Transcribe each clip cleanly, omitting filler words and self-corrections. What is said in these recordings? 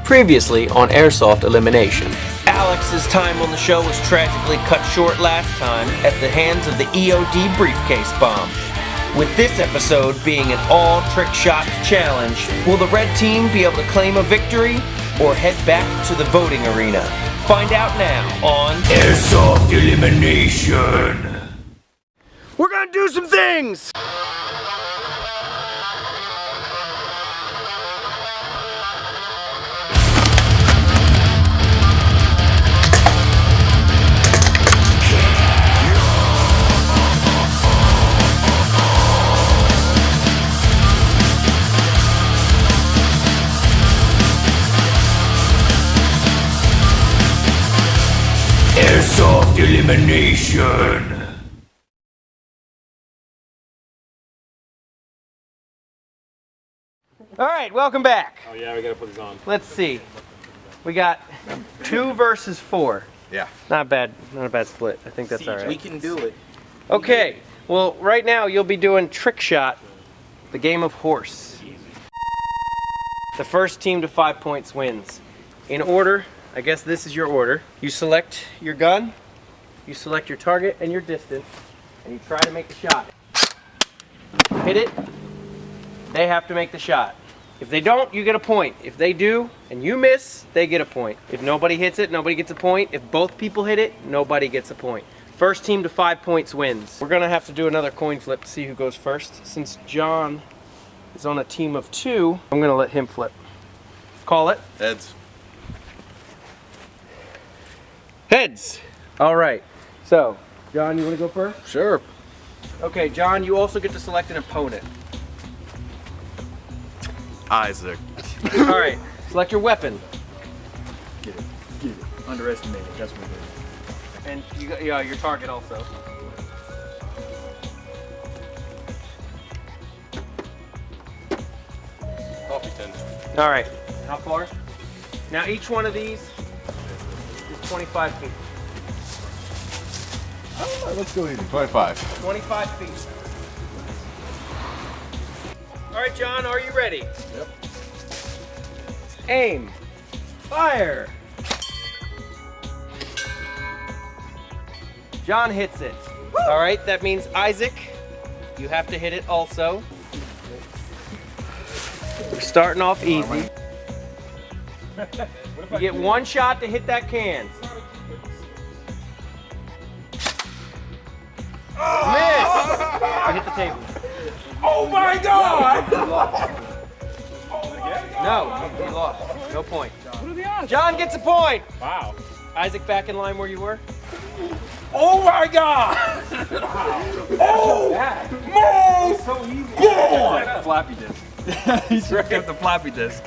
Previously on Airsoft Elimination. Alex's time on the show was tragically cut short last time at the hands of the EOD briefcase bomb. With this episode being an all trick shot challenge, will the red team be able to claim a victory or head back to the voting arena? Find out now on Airsoft Elimination. We're gonna do some things! Airsoft Elimination. Alright, welcome back. Oh yeah, we gotta put these on. Let's see. We got 2 versus 4. Yeah. Not bad, not a bad split. I think that's alright. We can do it. Okay, well right now you'll be doing trick shot, the game of horse. The first team to 5 points wins. In order, I guess this is your order. You select your gun, you select your target and your distance, and you try to make the shot. Hit it, they have to make the shot. If they don't, you get a point. If they do, and you miss, they get a point. If nobody hits it, nobody gets a point. If both people hit it, nobody gets a point. First team to 5 points wins. We're gonna have to do another coin flip to see who goes first. Since John is on a team of 2, I'm gonna let him flip. Call it. Heads. Heads. All right. So, John, you want to go first? Sure. Okay, John, you also get to select an opponent. Isaac. All right. Select your weapon. Get it. Underestimate it. That's what it is. And you got, yeah, your target also. Coffee tin. All right. How far? Now each one of these is 25 feet. Let's go easy. 25. 25 feet. All right, John, are you ready? Yep. Aim. Fire. John hits it. All right, that means Isaac, you have to hit it also. We're starting off easy. You get 1 shot to hit that can. Miss! You hit the table. Oh my God! No, you lost. No point. John gets a point. Wow. Isaac, back in line where you were. Oh my God! Oh! Move! So easy. God! Floppy disk. He's right at the floppy disk.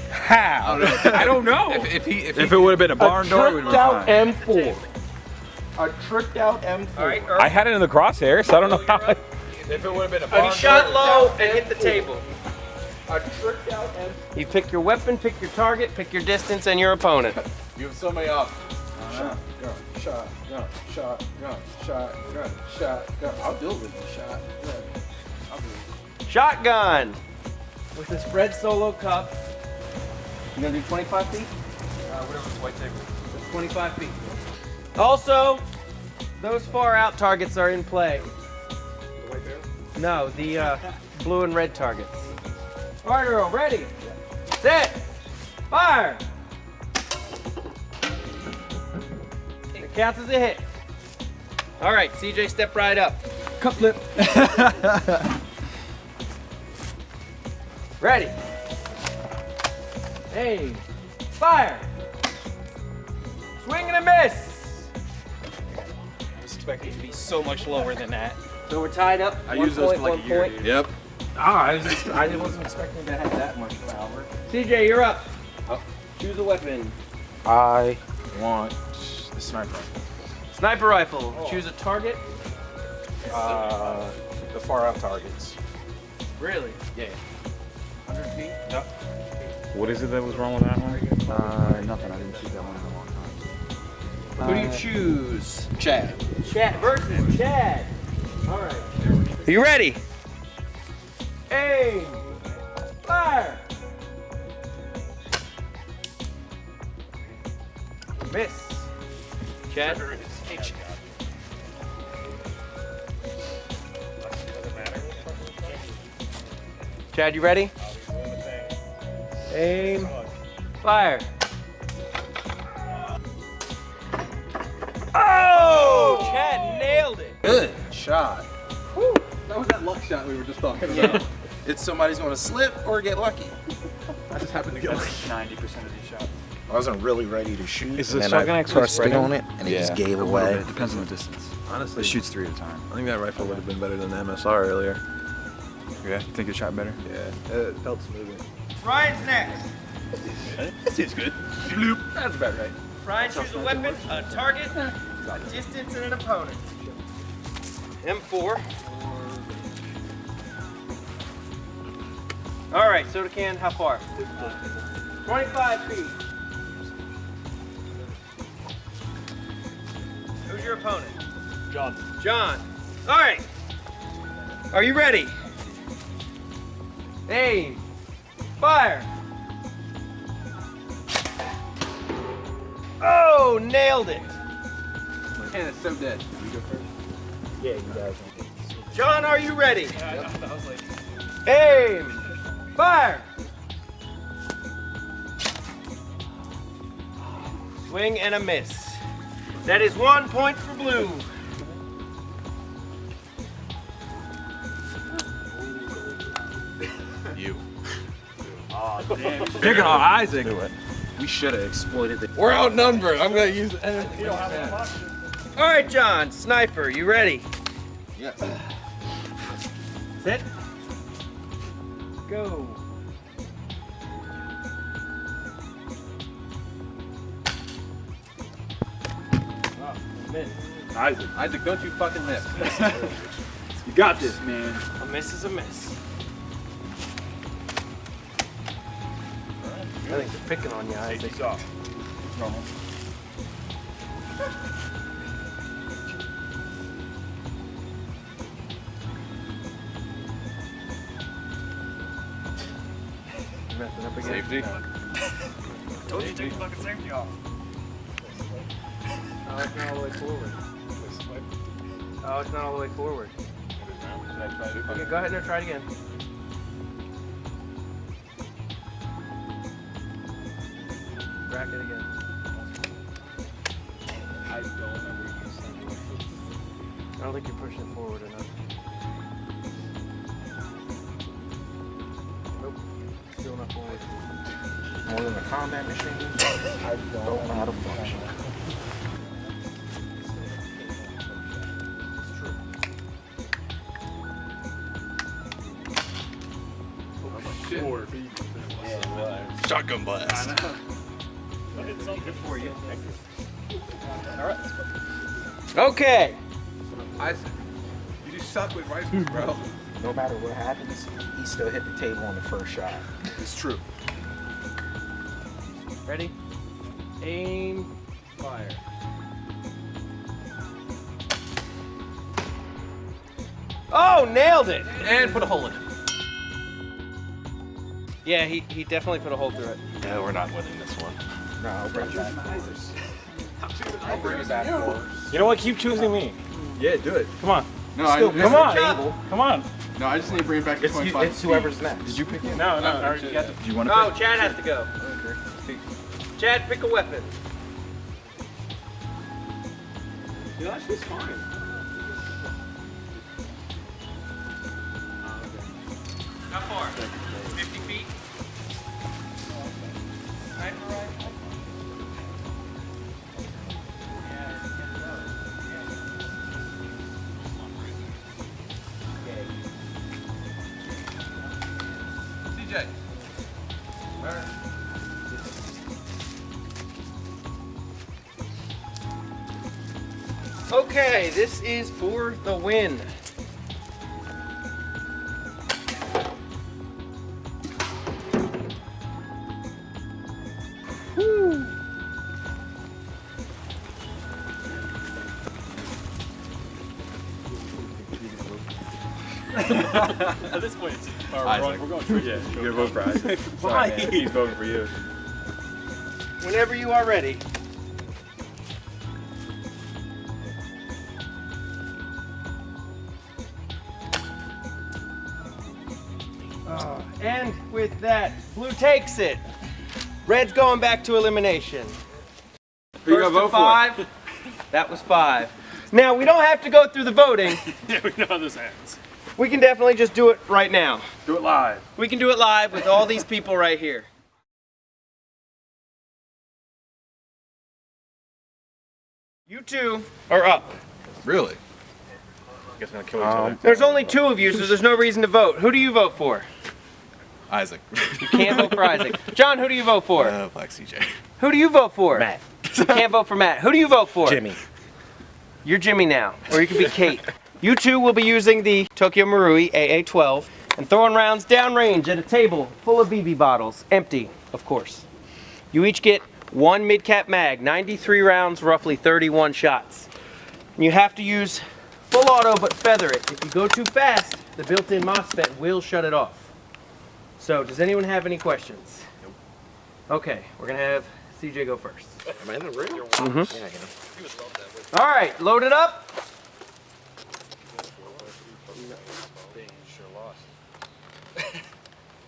How? I don't know. If it would have been a barn door, it would have been fine. M4. A tricked out M4. All right, I had it in the crosshair, so I don't know how. If it would have been a barn he shot low and hit the table. A tricked out M4. You pick your weapon, pick your target, pick your distance, and your opponent. You have so many options. Shot, gun, shot, gun, shot, gun, shot, gun, shot, gun. I'll deal with the shot. Gun. I'll do it. Shotgun with the spread solo cup. You gonna do 25 feet? Whatever the white table. That's 25 feet. Also, those far out targets are in play. The white bear? No, the blue and red targets. All right, Earl, ready, set, fire. It counts as a hit. All right, CJ, step right up. Cup flip. Ready. Hey, fire. Swing and a miss. I was expecting it to be so much lower than that. So we're tied up. I 1 use those point, for like 1 a year. point. Yep. I wasn't expecting to have that much power. CJ, you're up. Choose a weapon. I want the sniper. Sniper rifle. Choose a target. The far out targets. Really? Yeah. 100 feet. Yep. What is it that was wrong with that one? Nothing. I didn't shoot that one in a long time. Who do you choose? Chad. Chad versus Chad. All right. Are you ready? Aim. Fire. Miss. Chad. Chad, you ready? Aim. Fire. Oh! Chad nailed it. Good shot. Woo. That was that luck shot we were just talking about. It's somebody's going to slip or get lucky. I just happened to get 90% of these shots. I wasn't really ready to shoot, Is and the then shotgun I actually pressed it spreading? on it, and it just gave away. It depends on the distance. Honestly, It shoots 3 at a time. I think that rifle would have been better than the MSR earlier. Yeah, you think it shot better? Yeah, it felt smoother. Ryan's next. This is good. Bloop. That's about right. Ryan chooses a weapon, a target, a distance, and an opponent. M4. All right, soda can, how far? 25 feet. Who's your opponent? John. John. All right. Are you ready? Aim. Fire. Oh, nailed it. My can is so dead. You go first. Yeah, you guys. John, are you ready? Aim. Fire. Swing and a miss. That is 1 point for blue. You. Picking on Isaac. We should have exploited it. We're outnumbered. I'm going to use anything. All right, John, sniper, you ready? Yes. Set. Go. Isaac, don't you fucking miss. You got this, man. A miss is a miss. I think they're picking on you, Isaac. Normal. You messing up again? Safety. Told you to take the fucking safety off. Oh, it's not all the way forward. Oh, it's not all the way forward. Okay, go ahead and try it again. Rack it again. I don't remember you saying I don't think you're pushing it forward enough. Nope. Still not forward. More than a combat machine, I don't know how to function. Shotgun blast. Okay. Isaac, you just suck with rifles, bro. No matter what happens, he still hit the table on the first shot. It's true. Ready? Aim. Fire. Oh, nailed it! And put a hole in it. Yeah, he definitely put a hole through it. Yeah, we're not winning this one. No, I'll bring it back. I'll bring it back forward. You know what? Keep choosing me. Yeah, do it. Come on. No, Come on. Come on. No, I just need to bring it back to 25 It's whoever's next. Did you pick it? No, no. I Already got the. Do you want to Oh, pick? Chad has to go. Chad, pick a weapon. Yeah, that's just fine. How far? 50 feet? Sniper rifle? CJ. Okay, this is for the win. Woo. At this point, it's we're going for Yeah, you're gonna vote for Isaac. Why? He's voting for you. Whenever you are ready. with that, blue takes it. Red's going back to elimination. Who you First gonna to vote 5. That was 5. Now, we don't have to go through the voting. Yeah, we know how this ends. We can definitely just do it right now. Do it live. We can do it live with all these people right here. You two are up. Really? Guess we're gonna kill each other. There's only 2 of you, so there's no reason to vote. Who do you vote for? Isaac. You can't vote for Isaac. John, who do you vote for? Black CJ. Who do you vote for? Matt. You can't vote for Matt. Who do you vote for? Jimmy. You're Jimmy now, or you could be Kate. You two will be using the Tokyo Marui AA12 and throwing rounds downrange at a table full of BB bottles, empty, of course. You each get 1 mid-cap mag, 93 rounds, roughly 31 shots. And you have to use full auto but feather it. If you go too fast, the built-in MOSFET will shut it off. So, does anyone have any questions? Nope. Okay, we're gonna have CJ go first. Am I in the ring? Mm-hmm. Yeah, I am. All right, load it up.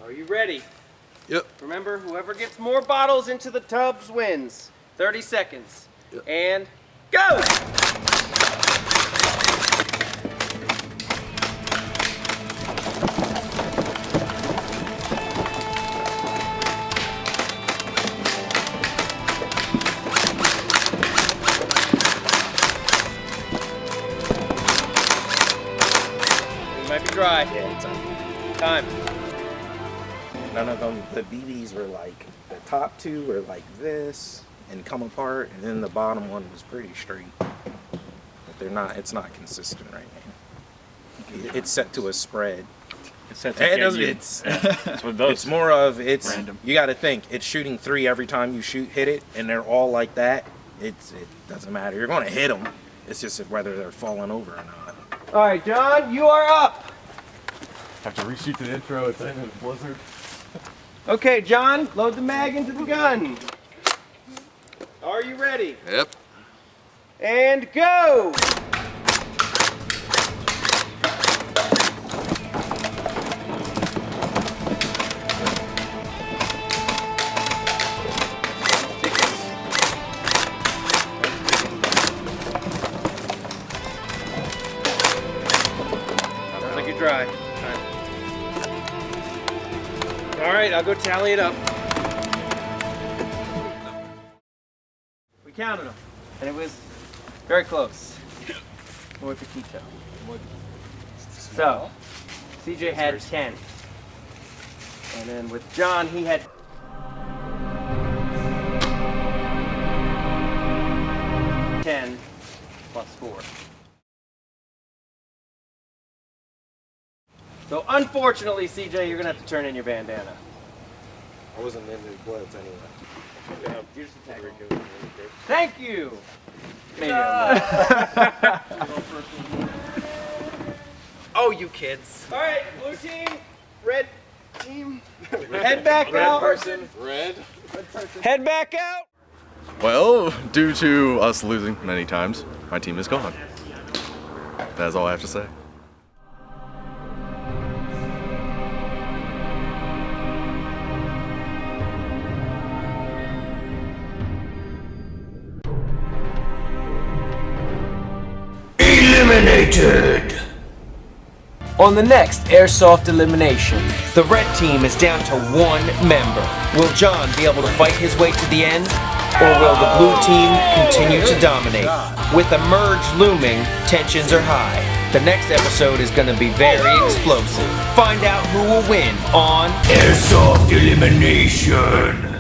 Are you ready? Yep. Remember, whoever gets more bottles into the tubs wins. 30 seconds. Yep. And go! You might be dry. Yeah, it's on. Time. None of them, the BBs were like, the top 2 were like this and come apart, and then the bottom one was pretty straight. But they're not, it's not consistent right now. It's set to a spread. It's set It to doesn't, you. it's, That's what it does. it's more of, it's, Random. you gotta think, it's shooting 3 every time you hit it, and they're all like that. It doesn't matter. You're gonna hit them. It's just whether they're falling over or not. All right, John, you are up. Have to reshoot the intro. It's in a blizzard. Okay, John, load the mag into the gun. Are you ready? Yep. And go! Sounds like you're dry. All right, I'll go tally it up. We counted them, and it was very close. Muy poquito. So, CJ had 10. And then with John, he had 10 plus 4. So unfortunately, CJ, you're gonna have to turn in your bandana. I wasn't in the gloves anyway. Thank you. Oh, you kids. All right, blue team, red team, head back out. Head back out. Well, due to us losing many times, my team is gone. That's all I have to say. Eliminated! On the next Airsoft Elimination, the red team is down to 1 member. Will John be able to fight his way to the end? Or will the blue team continue to dominate? With a merge looming, tensions are high. The next episode is going to be very explosive. Find out who will win on Airsoft Elimination!